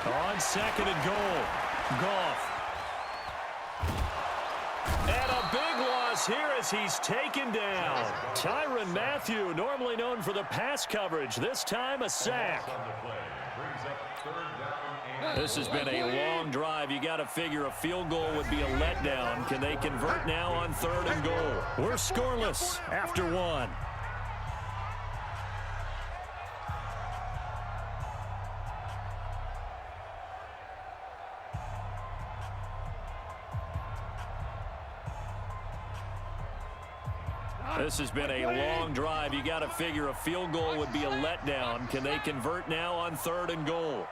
On second and goal, Goff. And a big loss here as he's taken down. Tyrann Mathieu, normally known for the pass coverage, this time a sack. This has been a long drive. You got to figure a field goal would be a letdown. Can they convert now on third and goal? We're scoreless after one. This has been a long drive. You got to figure a field goal would be a letdown. Can they convert now on third and goal?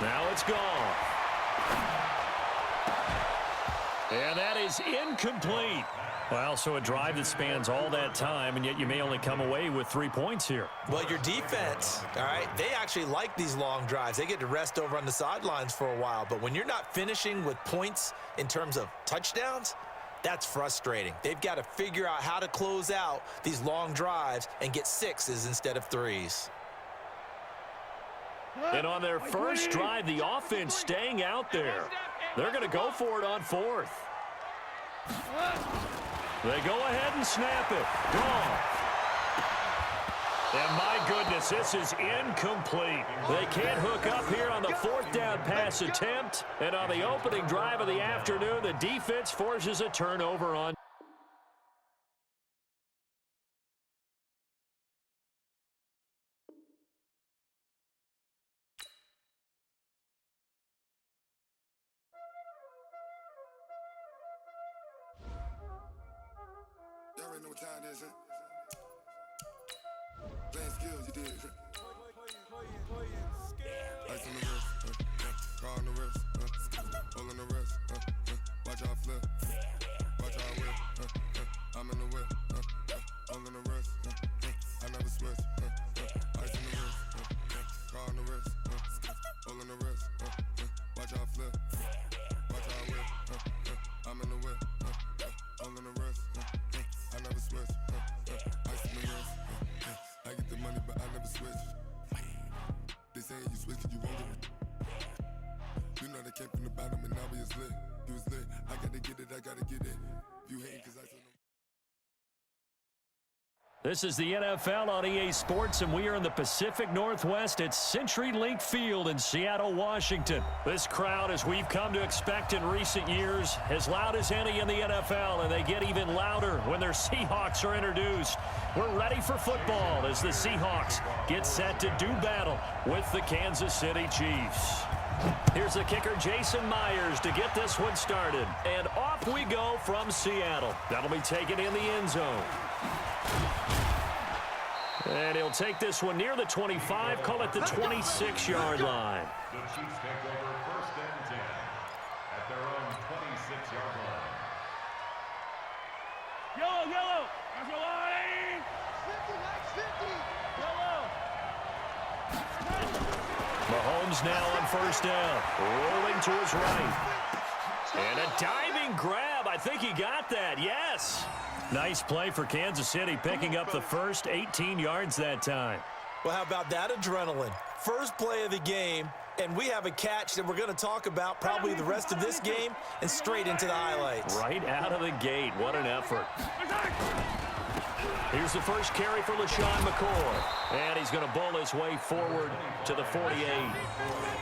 Now it's gone. And that is incomplete. Well, so a drive that spans all that time, and yet you may only come away with 3 points here. Well, your defense, all right, they actually like these long drives. They get to rest over on the sidelines for a while. But when you're not finishing with points in terms of touchdowns, that's frustrating. They've got to figure out how to close out these long drives and get 6s instead of 3s. And on their first drive, the offense staying out there. They're going to go for it on fourth. They go ahead and snap it. Gone. And my goodness, this is incomplete. They can't hook up here on the fourth down pass attempt. And on the opening drive of the afternoon, the defense forces a turnover on. Y'all already know what time it is, huh? Playing skills, you did. Ice on the wrist, car on the wrist, hole in the wrist, watch how I flip, watch how I whip, I'm in the whip, hole in the wrist, I never switch, ice on the wrist, car on the wrist, hole in the wrist, watch how I flip, watch how I whip, I'm in the whip, hole in the wrist, I never switch, ice in the wrist, I get the money but I never switch. They saying you switch cause you won't get it. You know they came from the bottom and now we is lit. You was lit, I gotta get it, I gotta get it. You hating cause I told them. This is the NFL on EA Sports, and we are in the Pacific Northwest at CenturyLink Field in Seattle, Washington. This crowd, as we've come to expect in recent years, as loud as any in the NFL, and they get even louder when their Seahawks are introduced. We're ready for football as the Seahawks get set to do battle with the Kansas City Chiefs. Here's the kicker, Jason Myers, to get this one started. And off we go from Seattle. That'll be taken in the end zone. And he'll take this one near the 25, call it the 26-yard line. The Chiefs take over first and 10 at their own 26-yard line. Yellow, yellow. That's your line. 50, like 50. Yellow. Mahomes now on first down, rolling to his right. And a diving grab. I think he got that, yes. Nice play for Kansas City, picking up the first 18 yards that time. Well, how about that adrenaline? First play of the game, and we have a catch that we're going to talk about probably the rest of this game and straight into the highlights. Right out of the gate, what an effort. Here's the first carry for LaShawn McCoy. And he's going to bowl his way forward to the 48.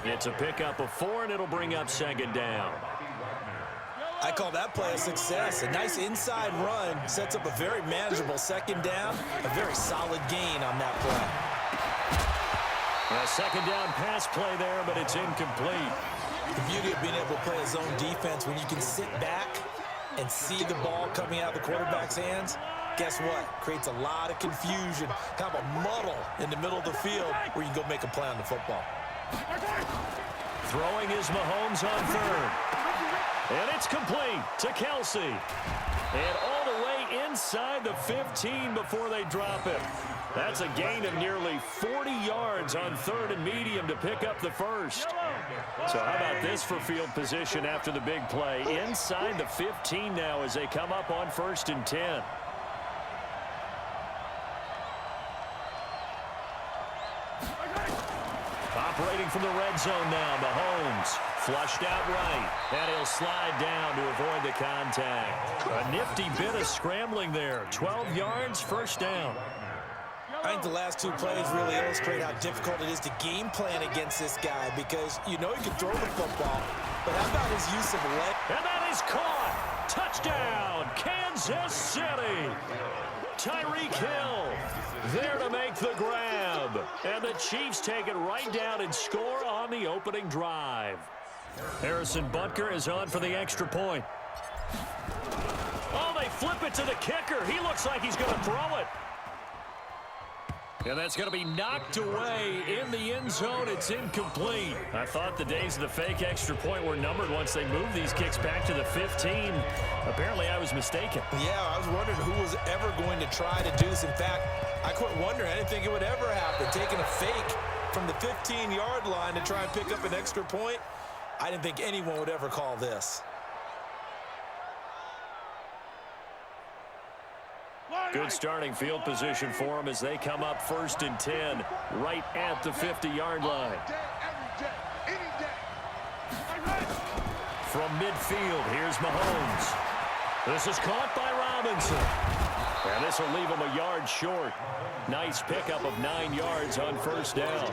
It's a pickup of 4, and it'll bring up second down. I call that play a success. A nice inside run sets up a very manageable second down. A very solid gain on that play. A second down pass play there, but it's incomplete. The beauty of being able to play a zone defense when you can sit back and see the ball coming out of the quarterback's hands, guess what? Creates a lot of confusion, kind of a muddle in the middle of the field where you can go make a play on the football. Throwing is Mahomes on third. And it's complete to Kelsey. And all the way inside. inside the 15 before they drop it. That's a gain of nearly 40 yards on 3rd and medium to pick up the first. So how about this for field position after the big play? Inside the 15 now as they come up on 1st and 10. Operating from the red zone now, Mahomes. Flushed out right, and he'll slide down to avoid the contact. A nifty bit of scrambling there. 12 yards, 1st down. I think the last 2 plays really illustrate how difficult it is to game plan against this guy because you know he can throw the football, but how about his use of leg? And that is caught. Touchdown, Kansas City. Tyreek Hill there to make the grab. And the Chiefs take it right down and score on the opening drive. Harrison Butker is on for the extra point. Oh, they flip it to the kicker. He looks like he's going to throw it. And that's going to be knocked away in the end zone. It's incomplete. I thought the days of the fake extra point were numbered once they moved these kicks back to the 15. Apparently, I was mistaken. Yeah, I was wondering who was ever going to try to do this. In fact, I quit wondering. I didn't think it would ever happen. Taking a fake from the 15-yard line to try and pick up an extra point, I didn't think anyone would ever call this. Good starting field position for them as they come up 1st and 10 right at the 50-yard line. From midfield, here's Mahomes. This is caught by Robinson. And this will leave him a yard short. Nice pickup of 9 yards on 1st down.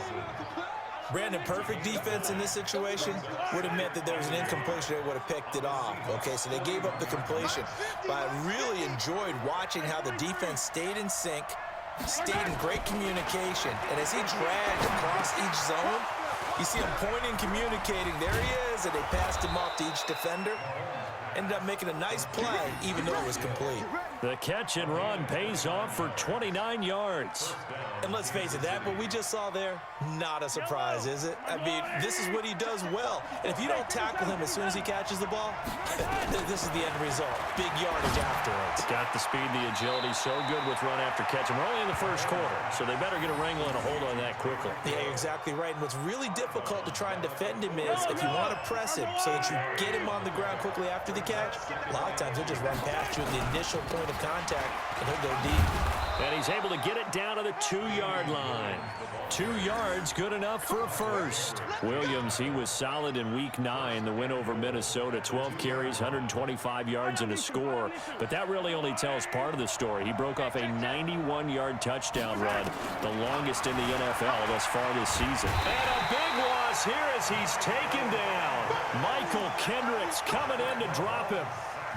Brandon, perfect defense in this situation would have meant that there was an incompletion. They would have picked it off. Okay, so they gave up the completion. But I really enjoyed watching how the defense stayed in sync, stayed in great communication. And as he dragged across each zone, you see him pointing, communicating. There he is, and they passed him off to each defender. Ended up making a nice play, even though it was complete. The catch and run pays off for 29 yards. And let's face it, that what we just saw there, not a surprise, is it? I mean, this is what he does well. And if you don't tackle him as soon as he catches the ball, this is the end result. Big yardage afterwards. Got the speed, the agility, so good with run after catch. And we're only in the 1st quarter, so they better get a wrangle and a hold on that quickly. Yeah, you're exactly right. And what's really difficult to try and defend him is if you want to press him so that you get him on the ground quickly after the catch, a lot of times he'll just run past you at the initial point of contact, and he'll go deep. And he's able to get it down to the 2-yard line. 2 yards, good enough for a first. Williams, he was solid in Week 9, the win over Minnesota. 12 carries, 125 yards, and a score. But that really only tells part of the story. He broke off a 91-yard touchdown run, the longest in the NFL thus far this season. And a big loss here as he's taken down. Michael Kendricks coming in to drop him.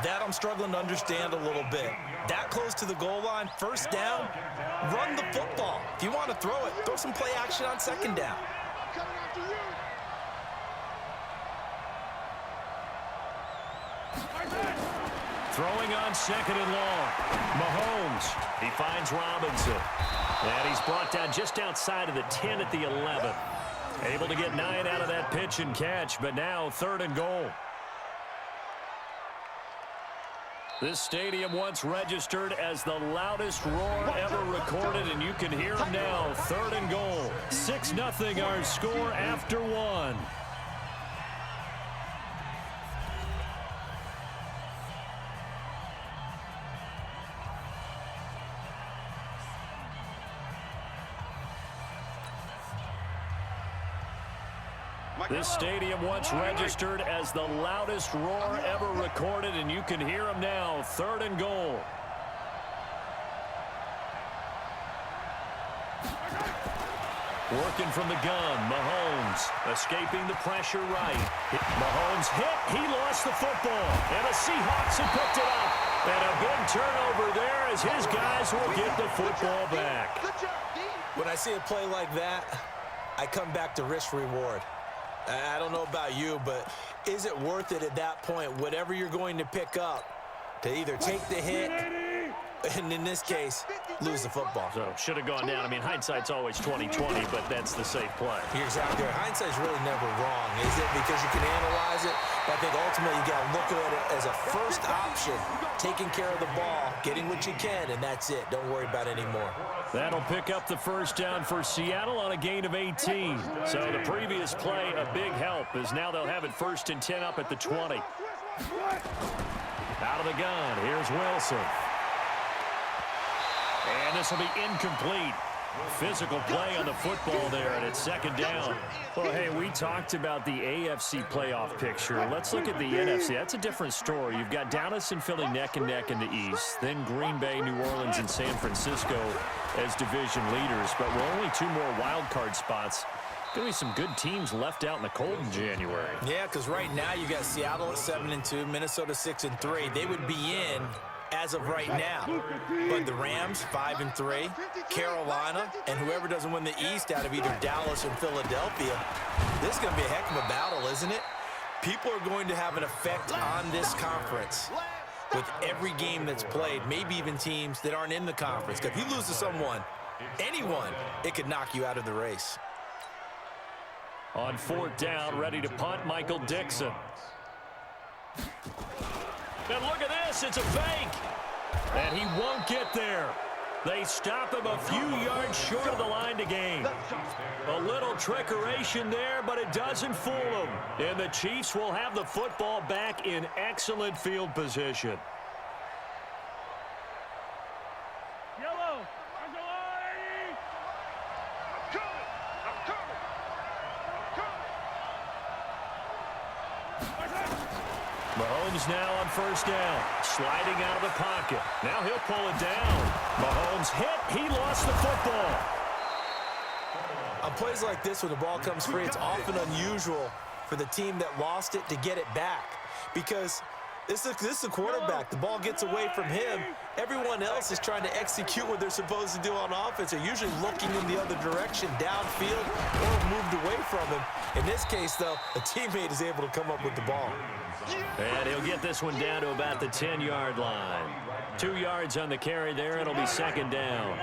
That I'm struggling to understand a little bit. That close to the goal line, 1st down, run the football. If you want to throw it, throw some play action on 2nd down. Throwing on 2nd and long. Mahomes, he finds Robinson. And he's brought down just outside of the 10 at the 11. Able to get 9 out of that pitch and catch, but now 3rd and goal. This stadium once registered as the loudest roar ever recorded, and you can hear him now. 3rd and goal. 6-0 our score after 1. This stadium once registered as the loudest roar ever recorded, and you can hear him now. 3rd and goal. Working from the gun, Mahomes escaping the pressure right. Mahomes hit, he lost the football, and the Seahawks have picked it up. And a big turnover there as his guys will get the football back. When I see a play like that, I come back to risk-reward. I don't know about you, but is it worth it at that point, whatever you're going to pick up, to either take the hit And in this case, lose the football. So should have gone down. I mean, hindsight's always 20/20, but that's the safe play. You're exactly right. Hindsight's really never wrong, is it? Because you can analyze it, but I think ultimately you got to look at it as a first option, taking care of the ball, getting what you can, and that's it. Don't worry about it anymore. That'll pick up the first down for Seattle on a gain of 18. So the previous play, a big help, as now they'll have it 1st and 10 up at the 20. Out of the gun, here's Wilson. And this will be incomplete. Physical play on the football there, and it's 2nd down. Well, hey, we talked about the AFC playoff picture. Let's look at the NFC. That's a different story. You've got Dallas and Philly neck and neck in the East. Then Green Bay, New Orleans, and San Francisco as division leaders. But we're only 2 more wild card spots. Going to be some good teams left out in the cold in January. Yeah, because right now you got Seattle at 7-2, Minnesota 6-3. They would be in as of right now. But the Rams, 5-3, Carolina, and whoever doesn't win the East out of either Dallas or Philadelphia, this is going to be a heck of a battle, isn't it? People are going to have an effect on this conference with every game that's played, maybe even teams that aren't in the conference. Because if you lose to someone, anyone, it could knock you out of the race. On 4th down, ready to punt, Michael Dixon. And look at this, it's a fake. And he won't get there. They stop him a few yards short of the line to gain. A little trickeration there, but it doesn't fool them. And the Chiefs will have the football back in excellent field position. Yellow. I'm coming. Mahomes now on 1st down, sliding out of the pocket. Now he'll pull it down. Mahomes hit. He lost the football. On plays like this, when the ball comes free, it's often unusual for the team that lost it to get it back. Because this is the quarterback. The ball gets away from him. Everyone else is trying to execute what they're supposed to do on offense. They're usually looking in the other direction, downfield, or moved away from him. In this case, though, a teammate is able to come up with the ball. And he'll get this one down to about the 10-yard line. 2 yards on the carry there. It'll be 2nd down.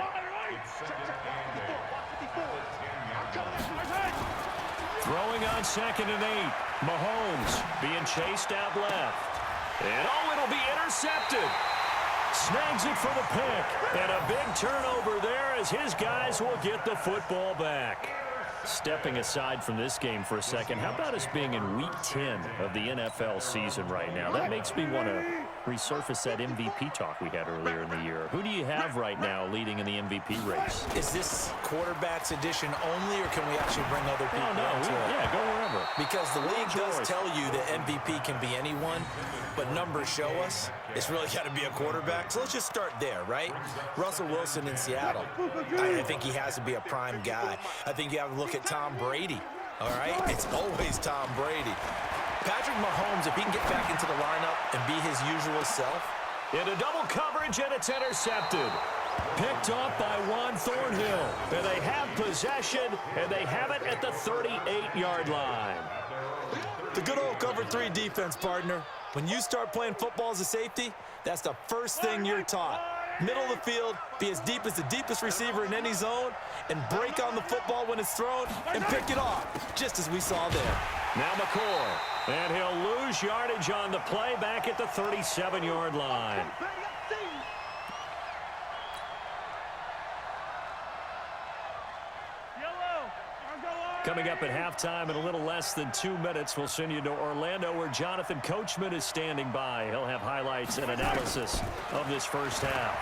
Throwing on 2nd and 8. Mahomes being chased out left. And it'll be intercepted. Snags it for the pick. And a big turnover there as his guys will get the football back. Stepping aside from this game for a second, how about us being in Week 10 of the NFL season right now? That makes me want to resurface that MVP talk we had earlier in the year. Who do you have right now leading in the MVP race? Is this quarterback's edition only, or can we actually bring other people into it? Yeah, go wherever. Because the league does tell you that MVP can be anyone, but numbers show us it's really got to be a quarterback. So let's just start there, right? Russell Wilson in Seattle. I think he has to be a prime guy. I think you have to look at Tom Brady, all right? It's always Tom Brady. Patrick Mahomes, if he can get back into the lineup and be his usual self. Into double coverage, and it's intercepted. Picked off by Juan Thornhill. And they have possession, and they have it at the 38-yard line. The good old cover 3 defense, partner. When you start playing football as a safety, that's the first thing you're taught. Middle of the field, be as deep as the deepest receiver in any zone, and break on the football when it's thrown and pick it off, just as we saw there. Now McCoy, and he'll lose yardage on the play back at the 37-yard line. Coming up at halftime in a little less than 2 minutes, we'll send you to Orlando where Jonathan Coachman is standing by. He'll have highlights and analysis of this first half.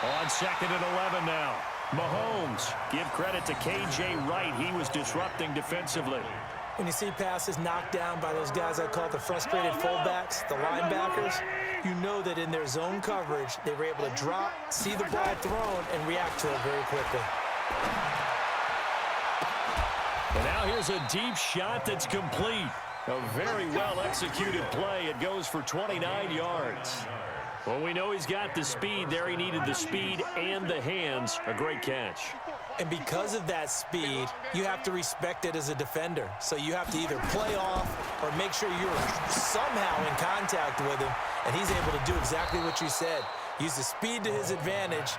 On 2nd and 11 now. Mahomes, give credit to K.J. Wright. He was disrupting defensively. When you see passes knocked down by those guys I call the frustrated fullbacks, the linebackers, you know that in their zone coverage, they were able to drop, see the ball thrown, and react to it very quickly. And now here's a deep shot that's complete. A very well-executed play. It goes for 29 yards. Well, we know he's got the speed there. He needed the speed and the hands. A great catch. And because of that speed, you have to respect it as a defender. So you have to either play off or make sure you're somehow in contact with him, and he's able to do exactly what you said. Use the speed to his advantage.